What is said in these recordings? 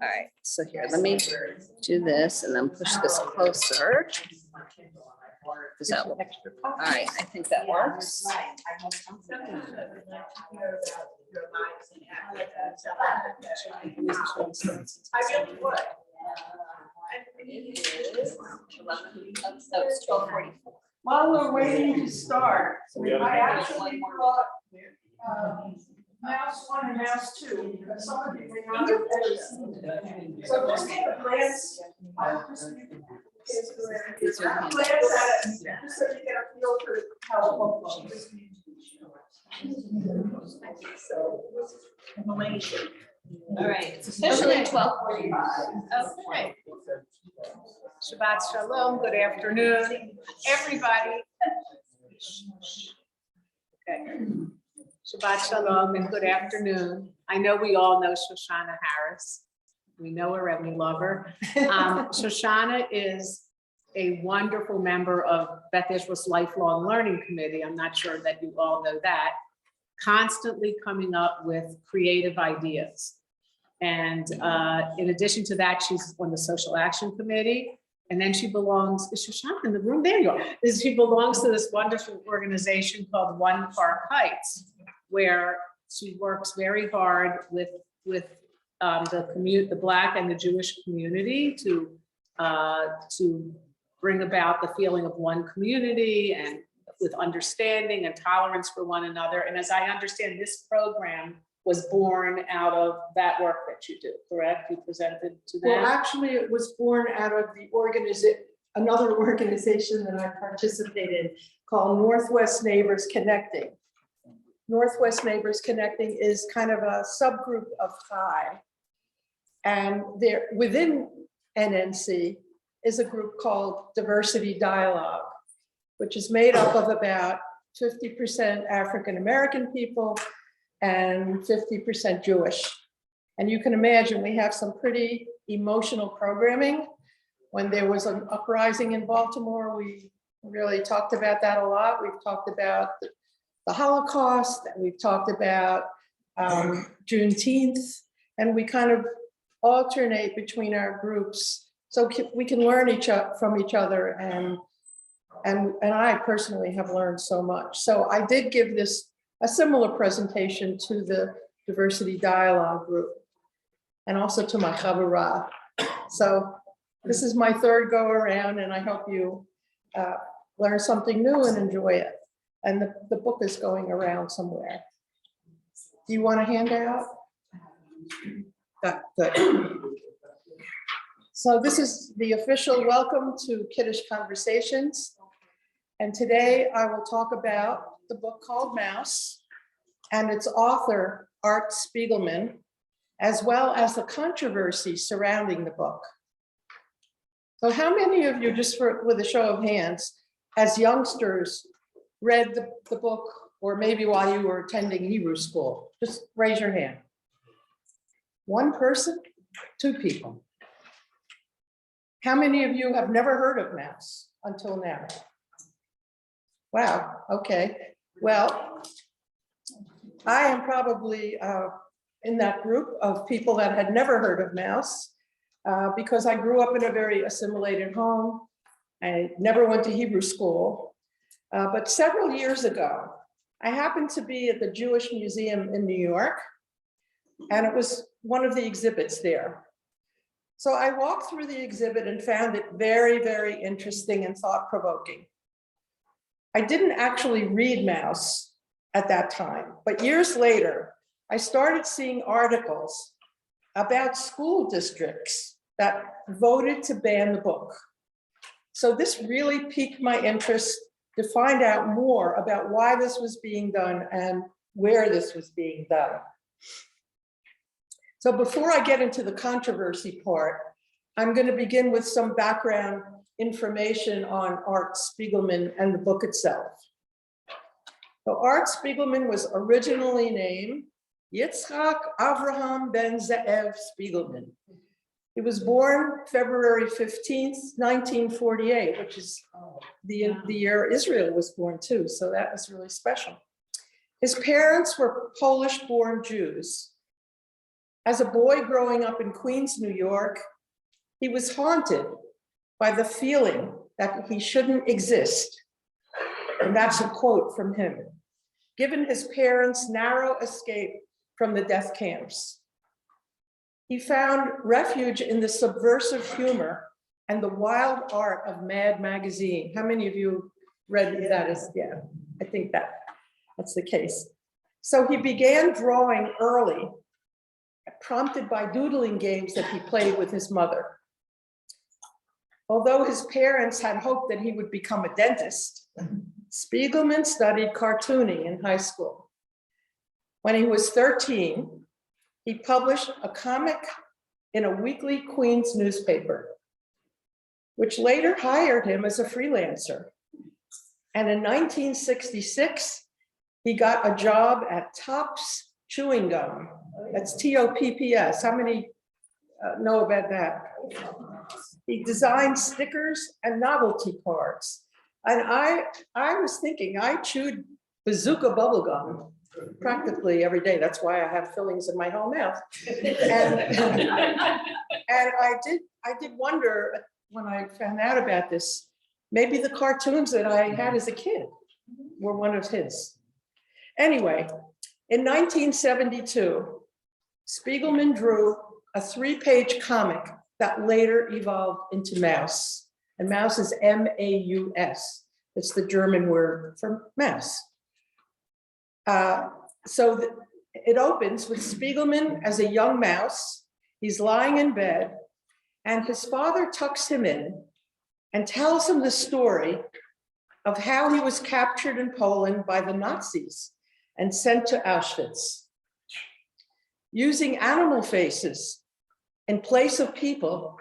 All right, so here, let me do this and then push this closer. Does that work? All right, I think that works. So it's 12:44. While we're waiting to start, I actually brought mouse 1 and mouse 2, because some of you may not have ever seen it. So just take a glance. Glance at it, just so you get a feel for how it looks. All right, it's officially 12:45. Okay. Shabbat Shalom, good afternoon, everybody. Okay. Shabbat Shalom and good afternoon. I know we all know Shoshana Harris. We know her and we love her. Shoshana is a wonderful member of Beth Israel's Lifelong Learning Committee. I'm not sure that you all know that. Constantly coming up with creative ideas. And in addition to that, she's on the Social Action Committee. And then she belongs, is Shoshana in the room? There you are. She belongs to this wonderful organization called One Park Heights, where she works very hard with the Black and the Jewish community to bring about the feeling of one community and with understanding and tolerance for one another. And as I understand, this program was born out of that work that you do, correct? You presented to them? Well, actually, it was born out of the another organization that I participated called Northwest Neighbors Connecting. Northwest Neighbors Connecting is kind of a subgroup of Chai. And there within NNC is a group called Diversity Dialogue, which is made up of about 50% African-American people and 50% Jewish. And you can imagine we have some pretty emotional programming. When there was an uprising in Baltimore, we really talked about that a lot. We've talked about the Holocaust, and we've talked about Juneteenth, and we kind of alternate between our groups so we can learn from each other. And I personally have learned so much. So I did give a similar presentation to the Diversity Dialogue group and also to my Chavurah. So this is my third go around, and I hope you learn something new and enjoy it. And the book is going around somewhere. Do you want a handout? Good. So this is the official welcome to Kiddush Conversations. And today I will talk about the book called Mouse and its author, Art Spiegelman, as well as the controversy surrounding the book. So how many of you, just with a show of hands, as youngsters, read the book, or maybe while you were attending Hebrew school? Just raise your hand. One person, two people. How many of you have never heard of Mouse until now? Wow, okay. Well, I am probably in that group of people that had never heard of Mouse because I grew up in a very assimilated home. I never went to Hebrew school. But several years ago, I happened to be at the Jewish Museum in New York, and it was one of the exhibits there. So I walked through the exhibit and found it very, very interesting and thought-provoking. I didn't actually read Mouse at that time, but years later, I started seeing articles about school districts that voted to ban the book. So this really piqued my interest to find out more about why this was being done and where this was being done. So before I get into the controversy part, I'm going to begin with some background information on Art Spiegelman and the book itself. So Art Spiegelman was originally named Yitzhak Avraham Ben Ze'ev Spiegelman. He was born February 15th, 1948, which is the year Israel was born too, so that was really special. His parents were Polish-born Jews. As a boy growing up in Queens, New York, he was haunted by the feeling that he shouldn't exist. And that's a quote from him, given his parents' narrow escape from the death camps. He found refuge in the subversive humor and the wild art of Mad magazine. How many of you read that? Yeah, I think that's the case. So he began drawing early, prompted by doodling games that he played with his mother. Although his parents had hoped that he would become a dentist, Spiegelman studied cartooning in high school. When he was 13, he published a comic in a weekly Queens newspaper, which later hired him as a freelancer. And in 1966, he got a job at Topps Chewing Gum. That's T-O-P-P-S. How many know about that? He designed stickers and novelty cards. And I was thinking, I chewed bazooka bubble gum practically every day. That's why I have fillings in my whole mouth. And I did wonder when I found out about this, maybe the cartoons that I had as a kid were one of his. Anyway, in 1972, Spiegelman drew a 3-page comic that later evolved into Maus. And Maus is M-A-U-S. It's the German word for mouse. It opens with Spiegelman as a young mouse. He's lying in bed, and his father tucks him in and tells him the story of how he was captured in Poland by the Nazis and sent to Auschwitz. Using animal faces in place of people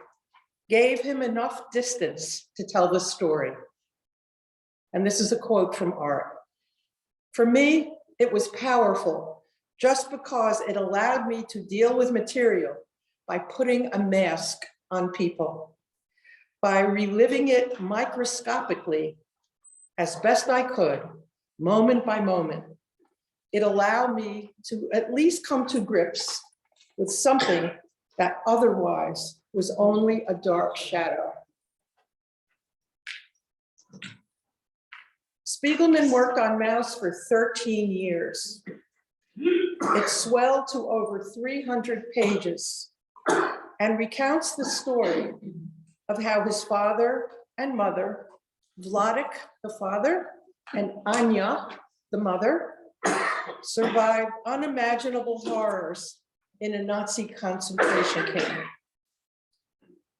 gave him enough distance to tell the story. And this is a quote from Art. For me, it was powerful just because it allowed me to deal with material by putting a mask on people, by reliving it microscopically as best I could, moment by moment. It allowed me to at least come to grips with something that otherwise was only a dark shadow. Spiegelman worked on Maus for 13 years. It swelled to over 300 pages and recounts the story of how his father and mother, Vladek, the father, and Anya, the mother, survived unimaginable horrors in a Nazi concentration camp.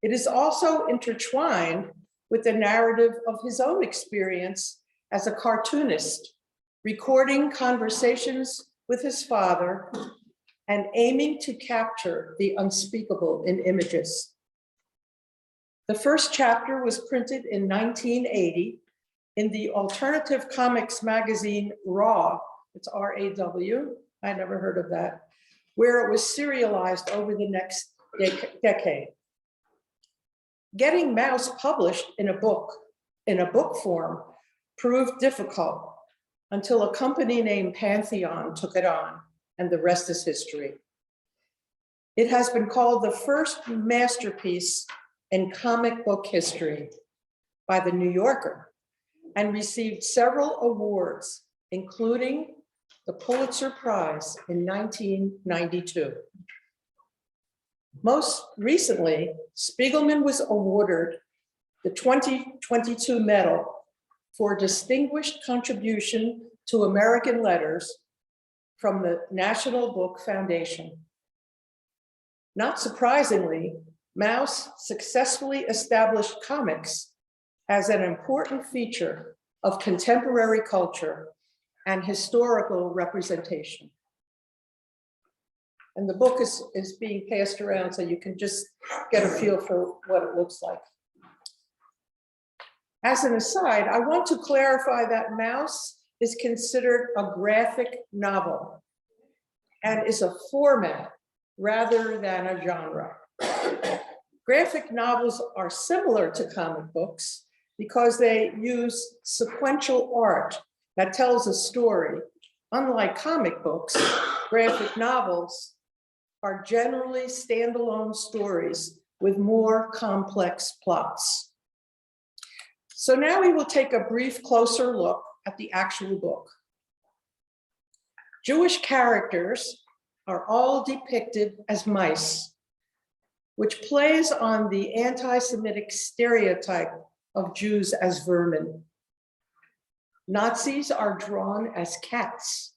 It is also intertwined with the narrative of his own experience as a cartoonist, recording conversations with his father and aiming to capture the unspeakable in images. The first chapter was printed in 1980 in the alternative comics magazine Raw. It's R-A-W, I never heard of that, where it was serialized over the next decade. Getting Maus published in a book form proved difficult until a company named Pantheon took it on, and the rest is history. It has been called the first masterpiece in comic book history by the New Yorker and received several awards, including the Pulitzer Prize in 1992. Most recently, Spiegelman was awarded the 2022 Medal for Distinguished Contribution to American Letters from the National Book Foundation. Not surprisingly, Maus successfully established comics as an important feature of contemporary culture and historical representation. And the book is being passed around so you can just get a feel for what it looks like. As an aside, I want to clarify that Maus is considered a graphic novel and is a format rather than a genre. Graphic novels are similar to comic books because they use sequential art that tells a story. Unlike comic books, graphic novels are generally standalone stories with more complex plots. So now we will take a brief closer look at the actual book. Jewish characters are all depicted as mice, which plays on the anti-Semitic stereotype of Jews as vermin. Nazis are drawn as cats,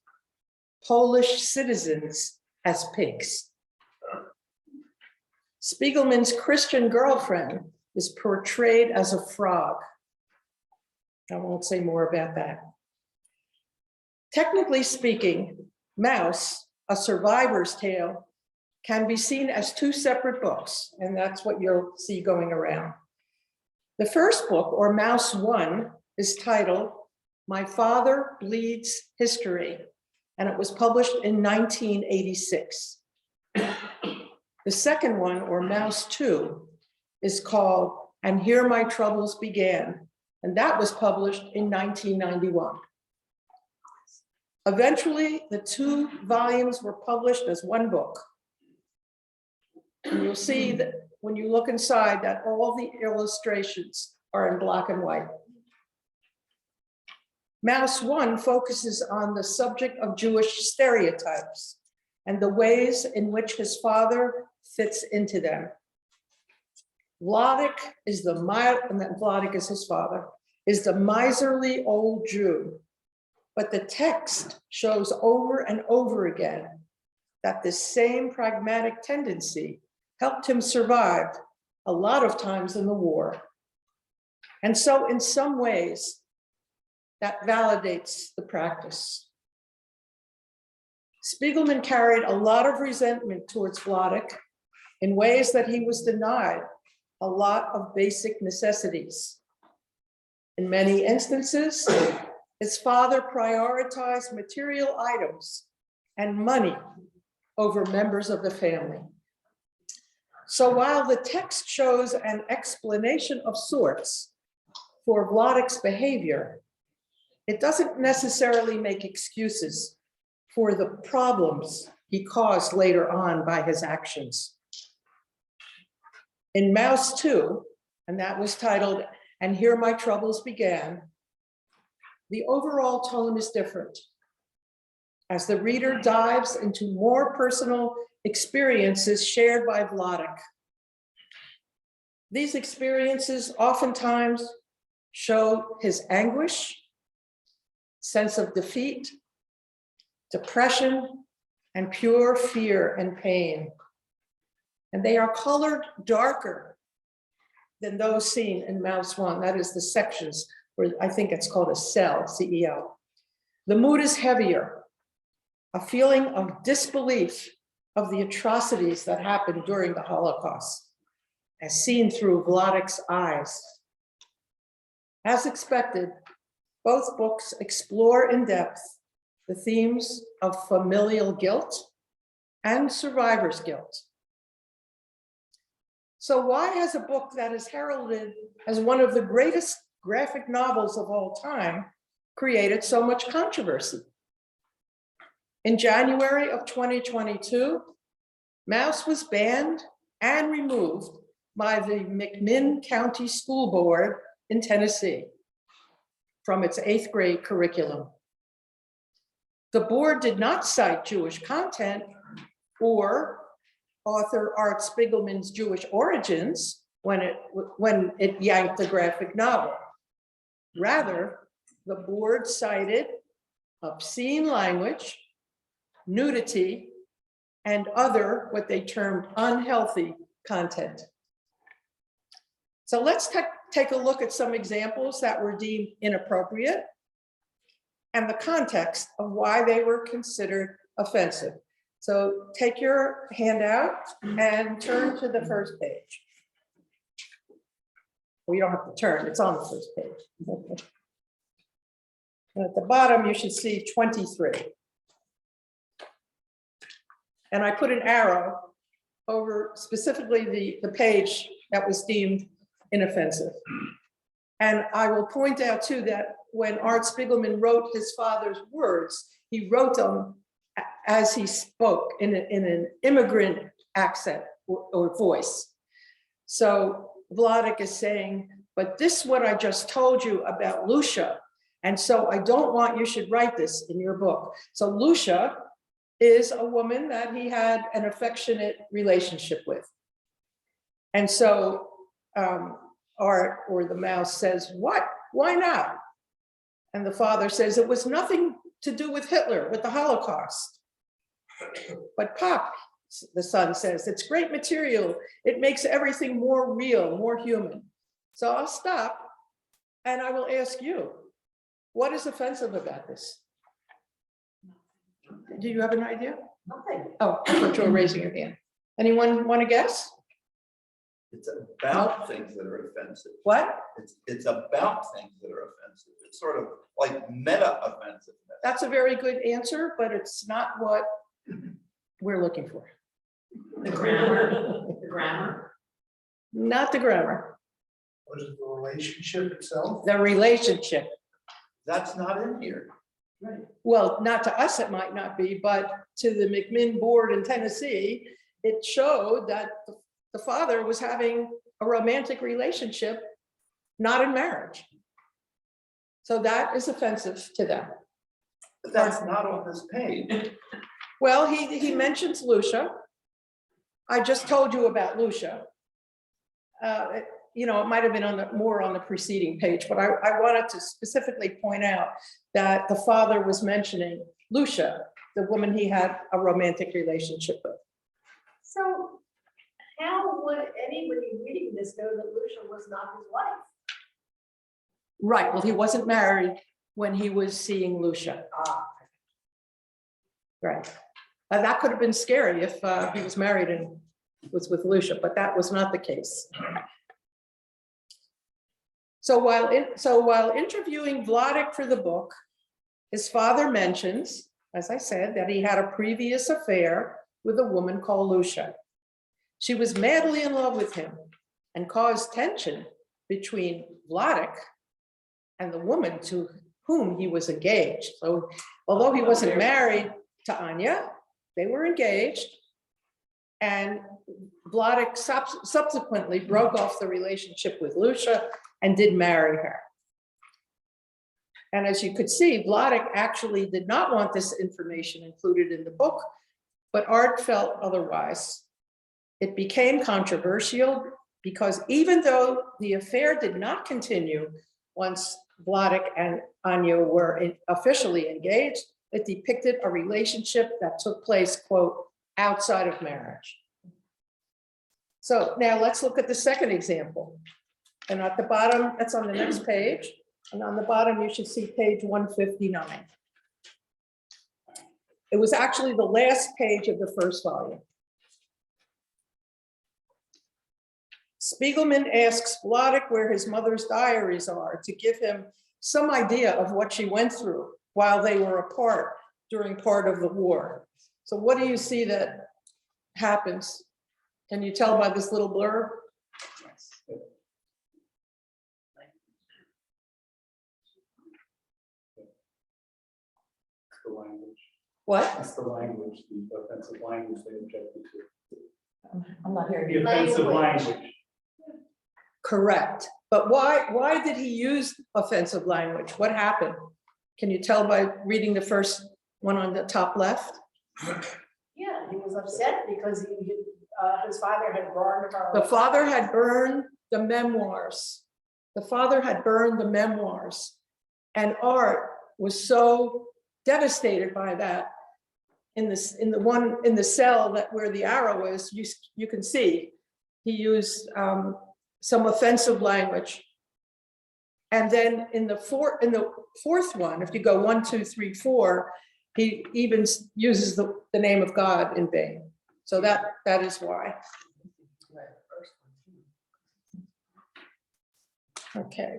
Polish citizens as pigs. Spiegelman's Christian girlfriend is portrayed as a frog. I won't say more about that. Technically speaking, Maus, A Survivor's Tale, can be seen as two separate books, and that's what you'll see going around. The first book, or Maus 1, is titled My Father Bleeds History, and it was published in 1986. The second one, or Maus 2, is called And Here My Troubles Began, and that was published in 1991. Eventually, the two volumes were published as one book. And you'll see that when you look inside that all the illustrations are in black and white. Maus 1 focuses on the subject of Jewish stereotypes and the ways in which his father fits into them. Vladek is Vladek is his father, is the miserly old Jew. But the text shows over and over again that this same pragmatic tendency helped him survive a lot of times in the war. And so in some ways, that validates the practice. Spiegelman carried a lot of resentment towards Vladek in ways that he was denied a lot of basic necessities. In many instances, his father prioritized material items and money over members of the family. So while the text shows an explanation of sorts for Vladek's behavior, it doesn't necessarily make excuses for the problems he caused later on by his actions. In Maus 2, and that was titled, And Here My Troubles Began, the overall tone is different as the reader dives into more personal experiences shared by Vladek. These experiences oftentimes show his anguish, sense of defeat, depression, and pure fear and pain. And they are colored darker than those seen in Maus 1. That is the sections where I think it's called a cell, CEO. The mood is heavier, a feeling of disbelief of the atrocities that happened during the Holocaust, as seen through Vladek's eyes. As expected, both books explore in depth the themes of familial guilt and survivor's guilt. So why has a book that is heralded as one of the greatest graphic novels of all time created so much controversy? In January of 2022, Maus was banned and removed by the McMinn County School Board in Tennessee from its 8th grade curriculum. The board did not cite Jewish content or author Art Spiegelman's Jewish origins when it yanked the graphic novel. Rather, the board cited obscene language, nudity, and other what they termed unhealthy content. So let's take a look at some examples that were deemed inappropriate and the context of why they were considered offensive. So take your handout and turn to the first page. Well, you don't have to turn, it's on the first page. And at the bottom, you should see 23. And I put an arrow over specifically the page that was deemed inoffensive. And I will point out too that when Art Spiegelman wrote his father's words, he wrote them as he spoke in an immigrant accent or voice. So Vladik is saying, but this is what I just told you about Lucia. And so I don't want you should write this in your book. So Lucia is a woman that he had an affectionate relationship with. And so Art, or the mouse, says, what? Why not? And the father says, it was nothing to do with Hitler, with the Holocaust. But Pop, the son says, it's great material. It makes everything more real, more human. So I'll stop and I will ask you, what is offensive about this? Do you have an idea? Nothing. Oh, I thought you were raising your hand. Anyone want to guess? It's about things that are offensive. What? It's about things that are offensive. It's sort of like meta offensiveness. That's a very good answer, but it's not what we're looking for. The grammar, the grammar. Not the grammar, What is the relationship itself? the relationship. That's not in here. Well, not to us, it might not be, but to the McMinn board in Tennessee, it showed that the father was having a romantic relationship, not in marriage. So that is offensive to them. But that's not on this page. Well, he mentions Lucia. I just told you about Lucia. You know, it might have been on more on the preceding page, but I wanted to specifically point out that the father was mentioning Lucia, the woman he had a romantic relationship with. So how would anybody reading this know that Lucia was not his wife? Right, well, he wasn't married when he was seeing Lucia. Right. That could have been scary if he was married and was with Lucia, but that was not the case. So while interviewing Vladik for the book, his father mentions, as I said, that he had a previous affair with a woman called Lucia. She was madly in love with him and caused tension between Vladik and the woman to whom he was engaged. So although he wasn't married to Anya, they were engaged, and Vladik subsequently broke off the relationship with Lucia and did marry her. And as you could see, Vladik actually did not want this information included in the book, but Art felt otherwise. It became controversial because even though the affair did not continue once Vladik and Anya were officially engaged, it depicted a relationship that took place, quote, outside of marriage. So now let's look at the second example. And at the bottom, that's on the next page. And on the bottom, you should see page 159. It was actually the last page of the first volume. Spiegelman asks Vladik where his mother's diaries are to give him some idea of what she went through while they were apart during part of the war. So what do you see that happens? Can you tell by this little blurb? The language. What? That's the language, the offensive language they objected to. I'm not hearing The you. offensive language. Correct. But why did he use offensive language? What happened? Can you tell by reading the first one on the top left? Yeah, he was upset because his father had burned her. The father had burned the memoirs. The father had burned the memoirs. And Art was so devastated by that. In the cell that where the arrow is, you can see he used some offensive language. And then in the fourth one, if you go 1, 2, 3, 4, he even uses the name of God in vain. So that is why. Okay.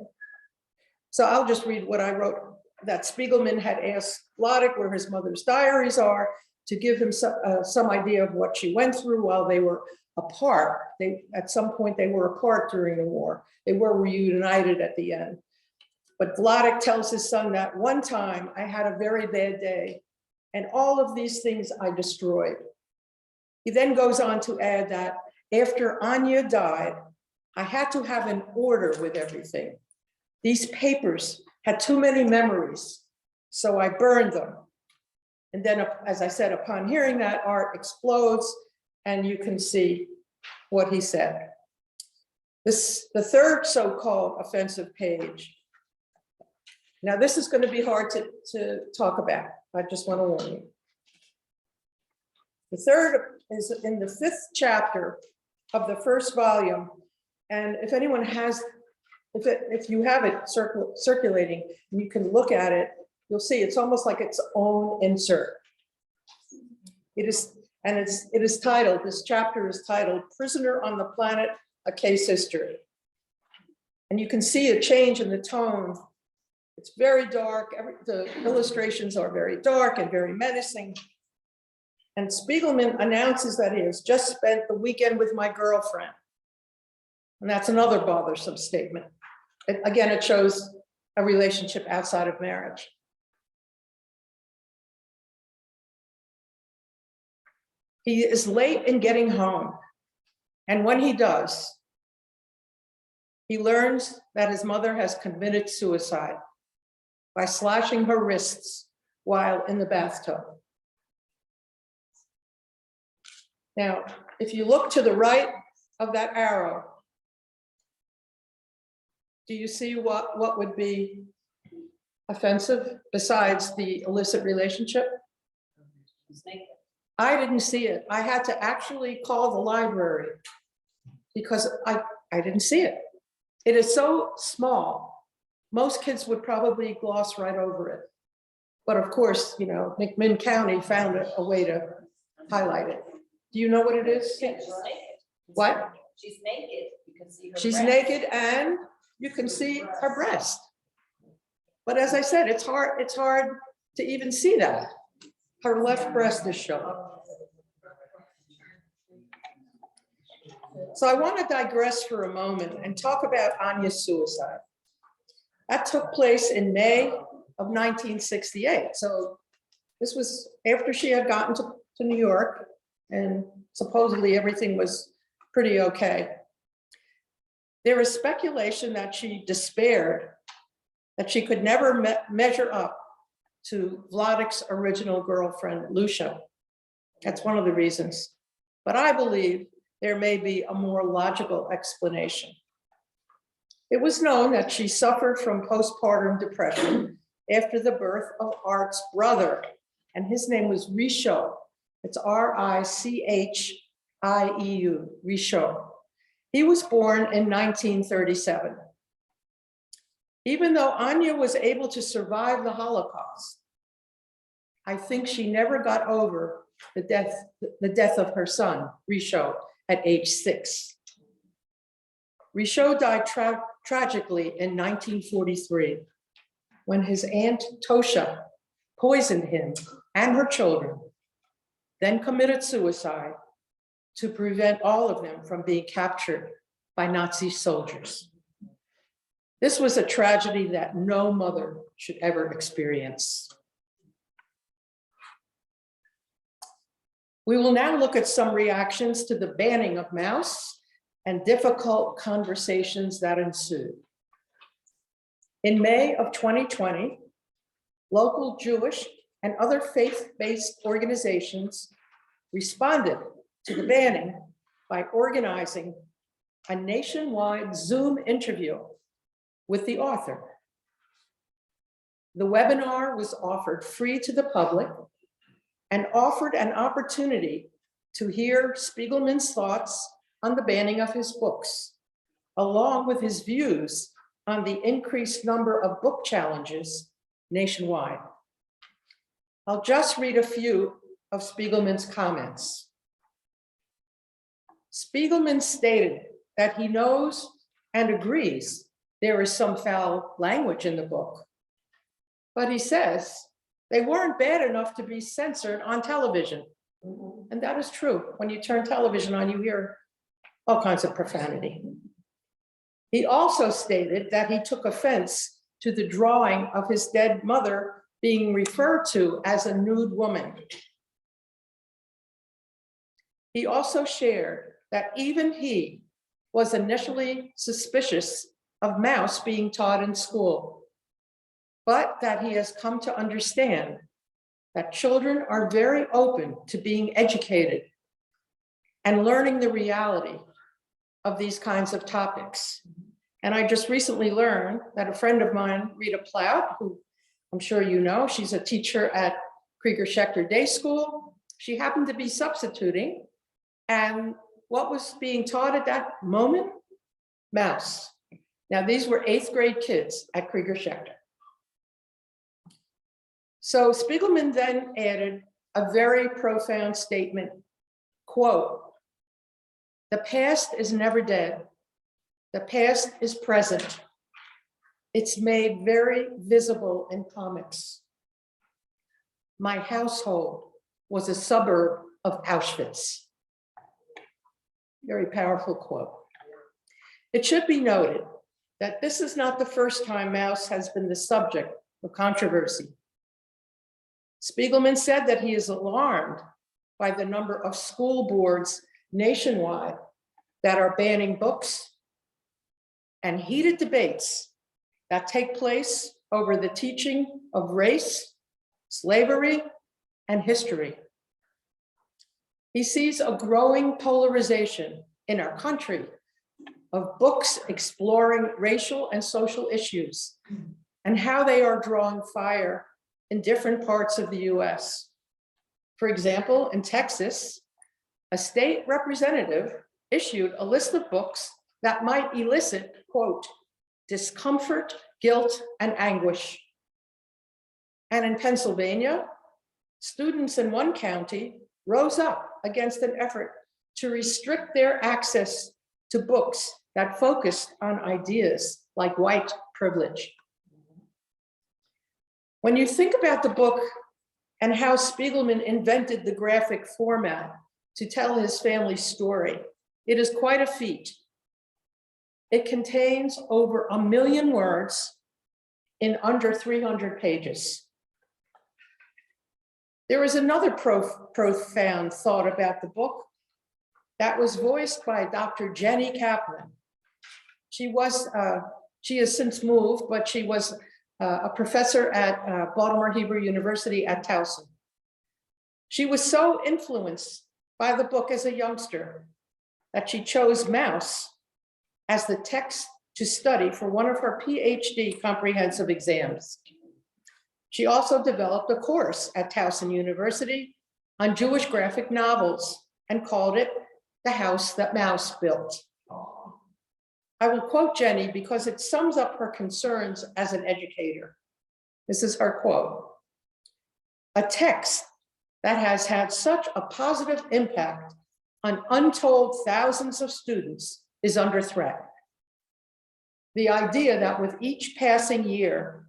So I'll just read what I wrote, that Spiegelman had asked Vladik where his mother's diaries are to give him some idea of what she went through while they were apart. At some point they were apart during the war. They were reunited at the end. But Vladik tells his son that one time I had a very bad day. And all of these things I destroyed. He then goes on to add that after Anya died, I had to have an order with everything. These papers had too many memories, so I burned them. And then, as I said, upon hearing that, Art explodes, and you can see what he said. The third so-called offensive page. Now, this is going to be hard to talk about. I just want to warn you. The third is in the 5th chapter of the 1st volume. And if anyone has, if you have it circulating, you can look at it, you'll see it's almost like its own insert. It is titled, this chapter is titled, Prisoner on the Planet, A Case History. And you can see a change in the tone. It's very dark. The illustrations are very dark and very menacing. And Spiegelman announces that he has just spent the weekend with my girlfriend. And that's another bothersome statement. Again, it shows a relationship outside of marriage. He is late in getting home. And when he does, he learns that his mother has committed suicide by slashing her wrists while in the bathtub. Now, if you look to the right of that arrow, do you see what would be offensive besides the illicit relationship? I didn't see it. I had to actually call the library because I didn't see it. It is so small. Most kids would probably gloss right over it. But of course, you know, McMinn County found a way to highlight it. Do you know what it is? Yeah, she's naked. What? She's naked. You can see her. She's breast. naked and you can see her breast. But as I said, it's hard to even see that. Her left breast is showing. So I want to digress for a moment and talk about Anya's suicide. That took place in May of 1968. So this was after she had gotten to New York and supposedly everything was pretty okay. There is speculation that she despaired that she could never measure up to Vladik's original girlfriend, Lucia. That's one of the reasons. But I believe there may be a more logical explanation. It was known that she suffered from postpartum depression after the birth of Art's brother, and his name was Richaud. It's R-I-C-H-I-E-U, Richaud. He was born in 1937. Even though Anya was able to survive the Holocaust, I think she never got over the death of her son, Richaud, at age 6. Richaud died tragically in 1943 when his aunt Tosha poisoned him and her children, then committed suicide to prevent all of them from being captured by Nazi soldiers. This was a tragedy that no mother should ever experience. We will now look at some reactions to the banning of mouse and difficult conversations that ensued. In May of 2020, local Jewish and other faith-based organizations responded to the banning by organizing a nationwide Zoom interview with the author. The webinar was offered free to the public and offered an opportunity to hear Spiegelman's thoughts on the banning of his books, along with his views on the increased number of book challenges nationwide. I'll just read a few of Spiegelman's comments. Spiegelman stated that he knows and agrees there is some foul language in the book, but he says they weren't bad enough to be censored on television. And that is true. When you turn television on, you hear all kinds of profanity. He also stated that he took offense to the drawing of his dead mother being referred to as a nude woman. He also shared that even he was initially suspicious of Mouse being taught in school, but that he has come to understand that children are very open to being educated and learning the reality of these kinds of topics. And I just recently learned that a friend of mine, Rita Plout, who I'm sure you know, she's a teacher at Krieger Schechter Day School. She happened to be substituting, and what was being taught at that moment? Mouse. Now, these were 8th grade kids at Krieger Schechter. So Spiegelman then added a very profound statement, quote, "The past is never dead. The past is present. It's made very visible in comics. My household was a suburb of Auschwitz." Very powerful quote. It should be noted that this is not the first time Mouse has been the subject of controversy. Spiegelman said that he is alarmed by the number of school boards nationwide that are banning books and heated debates that take place over the teaching of race, slavery, and history. He sees a growing polarization in our country of books exploring racial and social issues and how they are drawing fire in different parts of the US. For example, in Texas, a state representative issued a list of books that might elicit, quote, discomfort, guilt, and anguish. And in Pennsylvania, students in one county rose up against an effort to restrict their access to books that focused on ideas like white privilege. When you think about the book and how Spiegelman invented the graphic format to tell his family's story, it is quite a feat. It contains over 1 million words in under 300 pages. There is another profound thought about the book that was voiced by Dr. Jenny Kaplan. She has since moved, but she was a professor at Baltimore Hebrew University at Towson. She was so influenced by the book as a youngster that she chose Mouse as the text to study for one of her PhD comprehensive exams. She also developed a course at Towson University on Jewish graphic novels and called it The House That Mouse Built. I will quote Jenny because it sums up her concerns as an educator. This is her quote. "A text that has had such a positive impact on untold thousands of students is under threat. The idea that with each passing year,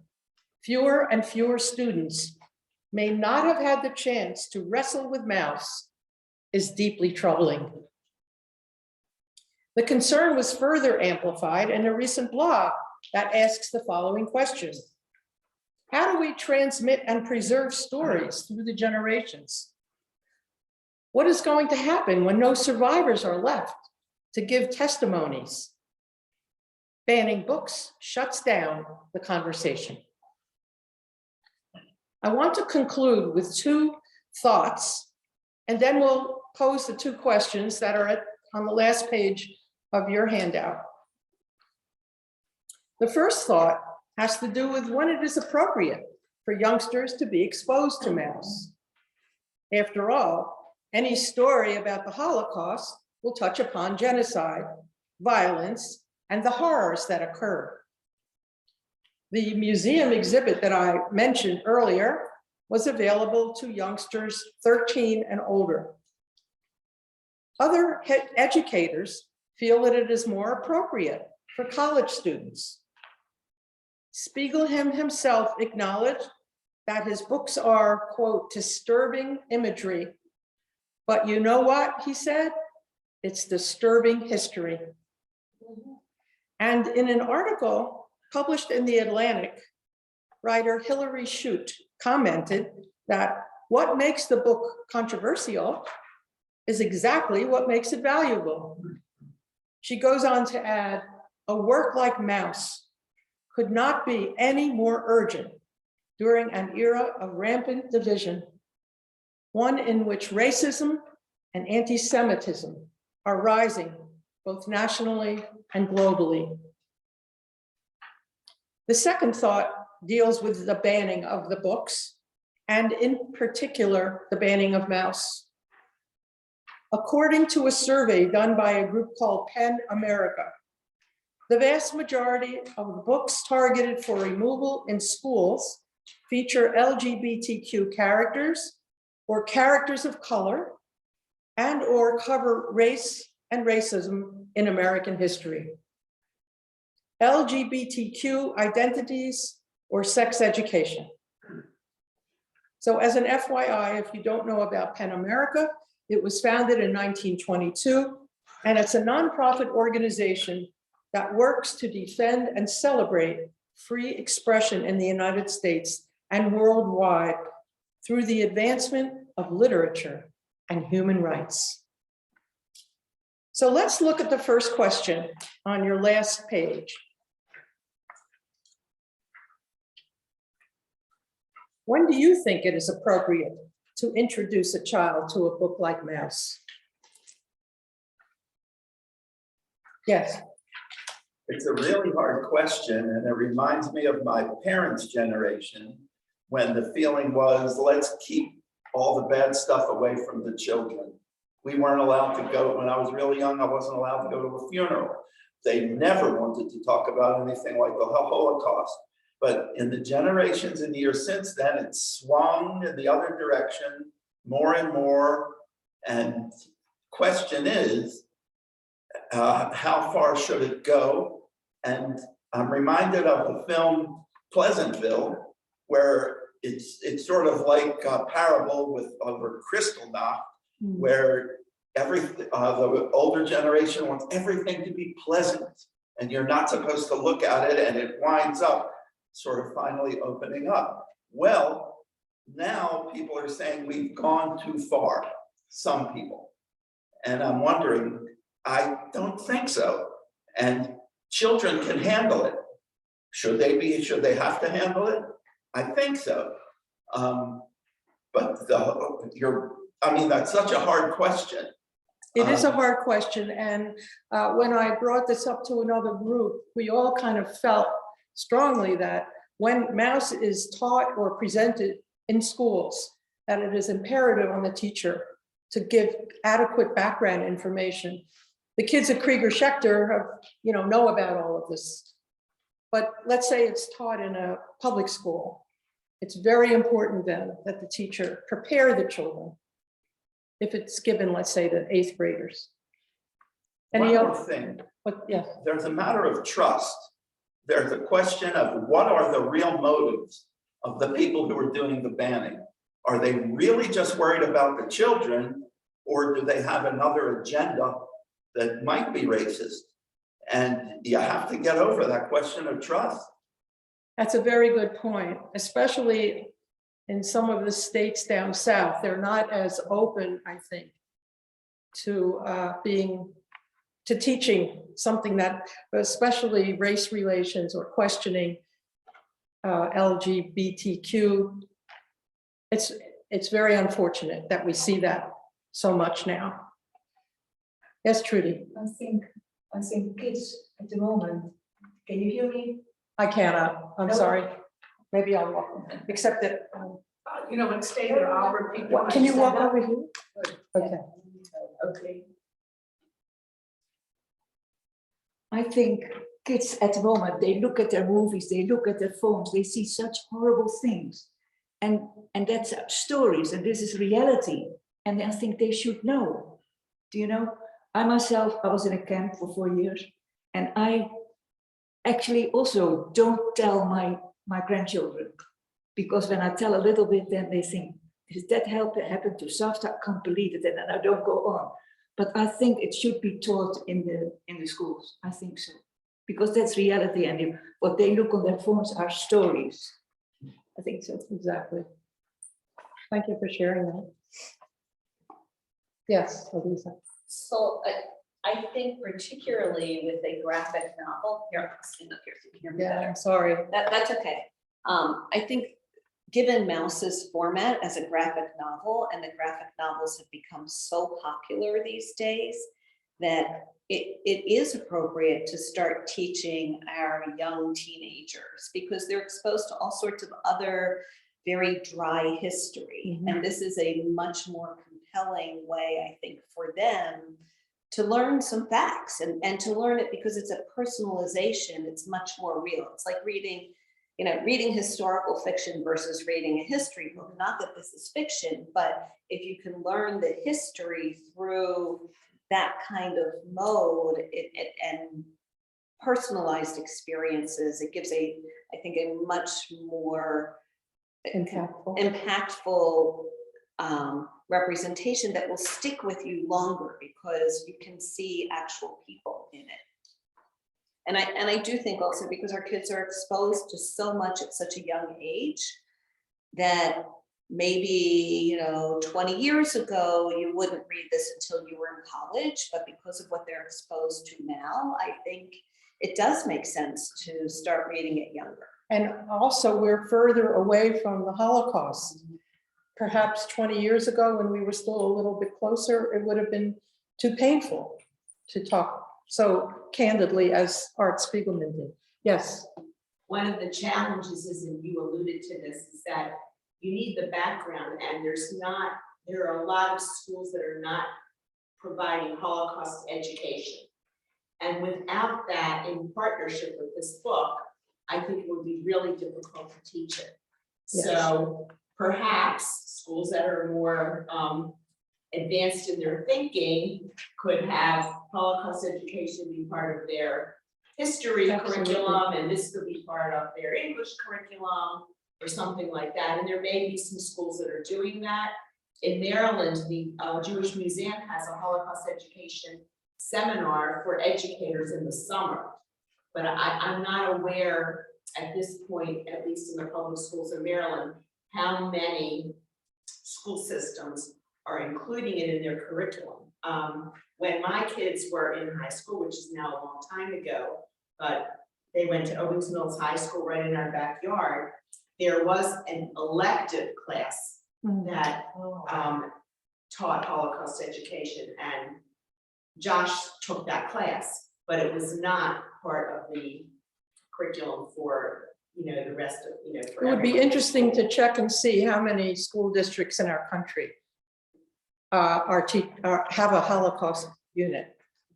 fewer and fewer students may not have had the chance to wrestle with Mouse is deeply troubling." The concern was further amplified in a recent blog that asks the following question: how do we transmit and preserve stories through the generations? What is going to happen when no survivors are left to give testimonies? Banning books shuts down the conversation. I want to conclude with 2 thoughts, and then we'll pose the 2 questions that are on the last page of your handout. The first thought has to do with when it is appropriate for youngsters to be exposed to Mouse. After all, any story about the Holocaust will touch upon genocide, violence, and the horrors that occurred. The museum exhibit that I mentioned earlier was available to youngsters 13 and older. Other educators feel that it is more appropriate for college students. Spiegelman himself acknowledged that his books are, quote, disturbing imagery. But you know what, he said? It's disturbing history. And in an article published in The Atlantic, writer Hilary Shute commented that what makes the book controversial is exactly what makes it valuable. She goes on to add, a work like Mouse could not be any more urgent during an era of rampant division, one in which racism and anti-Semitism are rising both nationally and globally. The second thought deals with the banning of the books, and in particular, the banning of Mouse. According to a survey done by a group called PEN America, the vast majority of the books targeted for removal in schools feature LGBTQ characters or characters of color and or cover race and racism in American history, LGBTQ identities, or sex education. So as an FYI, if you don't know about PEN America, it was founded in 1922, and it's a nonprofit organization that works to defend and celebrate free expression in the United States and worldwide through the advancement of literature and human rights. So let's look at the first question on your last page. When do you think it is appropriate to introduce a child to a book like Mouse? Yes. It's a really hard question, and it reminds me of my parents' generation when the feeling was, let's keep all the bad stuff away from the children. We weren't allowed to go, when I was really young, I wasn't allowed to go to a funeral. They never wanted to talk about anything like the Holocaust. But in the generations and years since then, it's swung in the other direction more and more. And question is, how far should it go? And I'm reminded of the film Pleasantville, where it's sort of like a parable with over Kristallnacht, where the older generation wants everything to be pleasant, and you're not supposed to look at it, and it winds up sort of finally opening up. Well, now people are saying we've gone too far, some people. And I'm wondering, I don't think so. And children can handle it. Should they have to handle it? I think so. But that's such a hard question. It is a hard question. And when I brought this up to another group, we all kind of felt strongly that when Mouse is taught or presented in schools, that it is imperative on the teacher to give adequate background information. The kids at Krieger Schechter have, know about all of this. But let's say it's taught in a public school. It's very important then that the teacher prepare the children if it's given, let's say, to 8th graders. One more thing. Yeah. There's a matter of trust. There's a question of what are the real motives of the people who are doing the banning? Are they really just worried about the children, or do they have another agenda that might be racist? And you have to get over that question of trust. That's a very good point, especially in some of the states down south. They're not as open, I think, to teaching something that, especially race relations or questioning LGBTQ. It's very unfortunate that we see that so much now. Yes, Trudy. I think kids at the moment, can you hear me? I cannot, I'm No. sorry. Maybe I'll walk, except that, And stay there, I'll repeat. what, can you walk over here? Okay. Okay. I think kids at the moment, they look at their movies, they look at their phones, they see such horrible things. And that's stories, and this is reality. And I think they should know. Do you know? I myself, I was in a camp for 4 years, and I actually also don't tell my grandchildren, because when I tell a little bit, then they think, did that happen to Savta? I can't believe it, and then I don't go on. But I think it should be taught in the schools. I think so, because that's reality, and what they look on their phones are stories. I think so. Exactly. Thank you for sharing that. Yes, Elisa. So I think particularly with a graphic novel, here, I'll stand up here so you can hear me Yeah, better. I'm sorry. That's okay. I think given Mouse's format as a graphic novel, and the graphic novels have become so popular these days, that it is appropriate to start teaching our young teenagers, because they're exposed to all sorts of other very dry history. Mhm. And this is a much more compelling way, I think, for them to learn some facts, and to learn it because it's a personalization. It's much more real. It's like reading, reading historical fiction versus reading a history book. Not that this is fiction, but if you can learn the history through that kind of mode, and personalized experiences, it gives I think a much more impactful representation that will stick with you longer, because you can see actual people in it. And I do think also because our kids are exposed to so much at such a young age, that maybe 20 years ago you wouldn't read this until you were in college, but because of what they're exposed to now, I think it does make sense to start reading it younger. And also, we're further away from the Holocaust. Perhaps 20 years ago, when we were still a little bit closer, it would have been too painful to talk so candidly as Art Spiegelman did. Yes. One of the challenges is, and you alluded to this, is that you need the background, and there are a lot of schools that are not providing Holocaust education. And without that, in partnership with this book, I think it would be really difficult to teach it. Yes. So perhaps schools that are more advanced in their thinking could have Holocaust education be part of their history Absolutely. curriculum, and this could be part of their English curriculum or something like that. And there may be some schools that are doing that. In Maryland, the Jewish Museum has a Holocaust education seminar for educators in the summer. But I'm not aware at this point, at least in the public schools in Maryland, how many school systems are including it in their curriculum. When my kids were in high school, which is now a long time ago, but they went to Owings Mills High School right in our backyard, there was an elective class that taught Holocaust education, and Josh took that class, but it was not part of the curriculum for the rest of for It would be everyone. interesting to check and see how many school districts in our country have a Holocaust unit.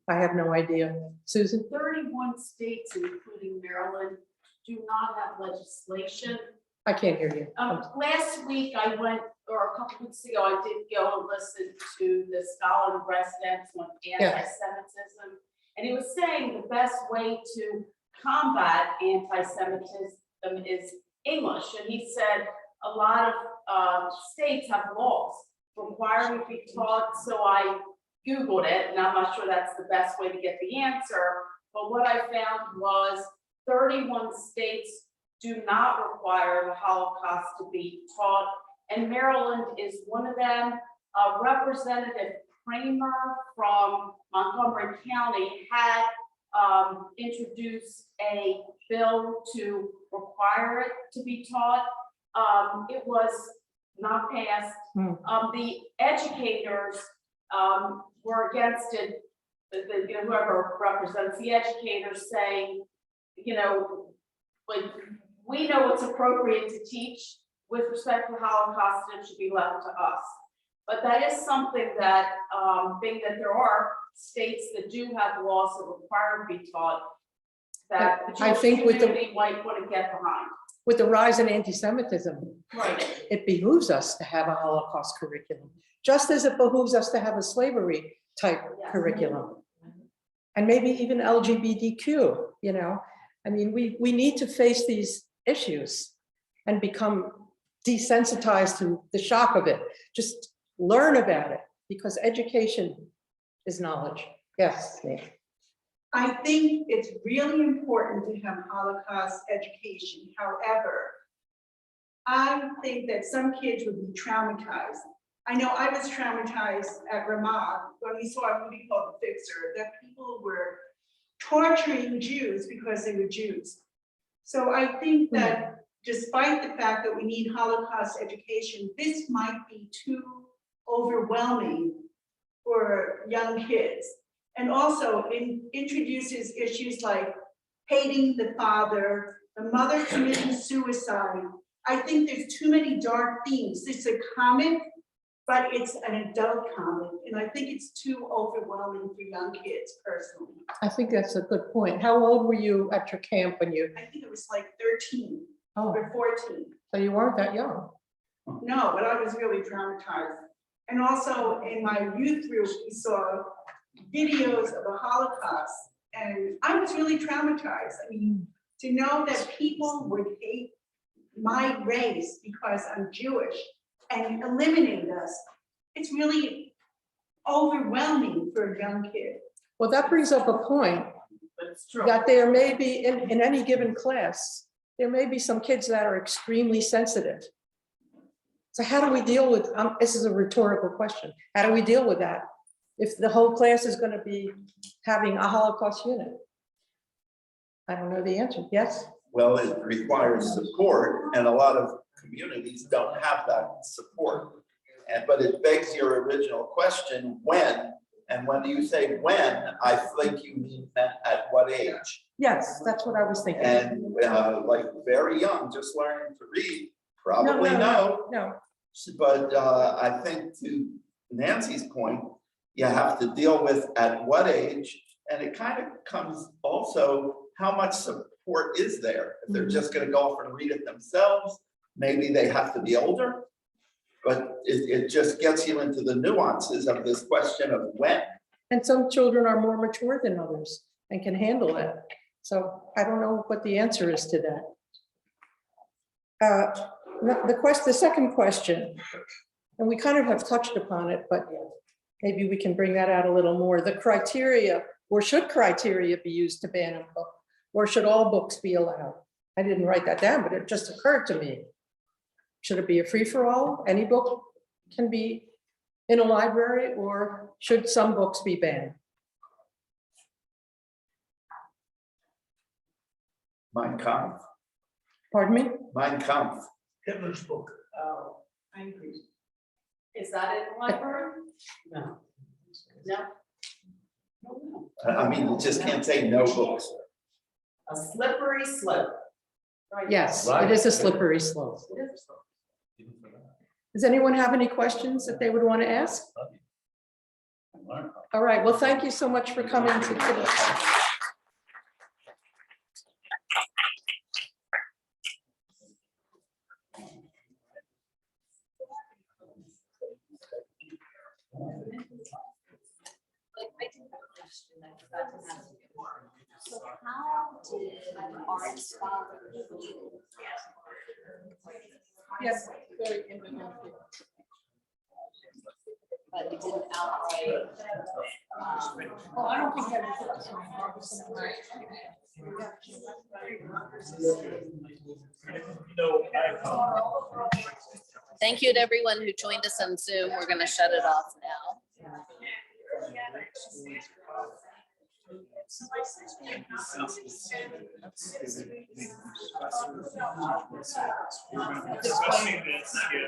I have no idea. Susan? 31 states, including Maryland, do not have legislation. I can't hear you. Last week I went, or a couple weeks ago, I did go and listen to the scholar in residence on anti-Semitism. And he was saying the best way to combat anti-Semitism is English. And he said a lot of states have laws requiring it be taught. So I Googled it, and I'm not sure that's the best way to get the answer. But what I found was 31 states do not require the Holocaust to be taught, and Maryland is one of them. Representative Kramer from Montgomery County had introduced a bill to require it to be taught. It was not passed. The educators were against it. Whoever represents the educators saying, like, we know what's appropriate to teach with respect to Holocaust, and it should be left to us. But that is something that, being that there are states that do have laws that require to be taught, that the I Jewish think with the- community might want to get behind. With the rise in anti-Semitism, Right. it behooves us to have a Holocaust curriculum, just as it behooves us to have a slavery type Yes. curriculum. And maybe even LGBTQ, I mean, we need to face these issues and become desensitized to the shock of it. Just learn about it, because education is knowledge. Yes, Nate. I think it's really important to have Holocaust education. However, I think that some kids would be traumatized. I know I was traumatized at Ramah when we saw a movie called The Fixer, that people were torturing Jews because they were Jews. So I think that despite the fact that we need Holocaust education, this might be too overwhelming for young kids. And also it introduces issues like hating the father, the mother committing suicide. I think there's too many dark themes. It's a comic, but it's an adult comic. And I think it's too overwhelming for young kids personally. I think that's a good point. How old were you at your camp when you, I think it was like 13 oh, or 14. so you weren't that young? No, but I was really traumatized. And also in my youth group, we saw videos of the Holocaust and I was really traumatized. I mean, to know that people would hate my race because I'm Jewish and eliminate us, it's really overwhelming for a young kid. Well, that brings up a point But it's true. that there may be in any given class, there may be some kids that are extremely sensitive. So how do we deal with, this is a rhetorical question. How do we deal with that? If the whole class is going to be having a Holocaust unit? I don't know the answer. Yes? Well, it requires support, and a lot of communities don't have that support. But it begs your original question, when? And when you say when, I think you mean that at what age? Yes, that's what I was thinking. And like very young, just learning to read, probably no. No, But I think to Nancy's point, you have to deal with at what age, and it kind of comes also, how much support is there? If they're just gonna go off and read it themselves, maybe they have to be older. But it just gets you into the nuances of this question of when. and some children are more mature than others and can handle that. So I don't know what the answer is to that. The second question, and we kind of have touched upon it, but maybe we can bring that out a little more. The criteria, or should criteria be used to ban a book? Or should all books be allowed? I didn't write that down, but it just occurred to me. Should it be a free-for-all? Any book can be in a library, or should some books be banned? Mein Kampf, Pardon me? Mein Kampf. Hitler's book. Oh, I agree. Is that in the library? No. No. I mean, you just can't say no books. A slippery slope. Right. Yes, it is a slippery slope. Does anyone have any questions that they would want to ask? All right, well, thank you so much for coming to Kiddush. I do have a question that I forgot to ask before. So how did our father feel? Yes, very imminent. But he didn't outright. Well, I don't think that was. Thank you to everyone who joined us on Zoom. We're going to shut it off now. Discussing this, yeah.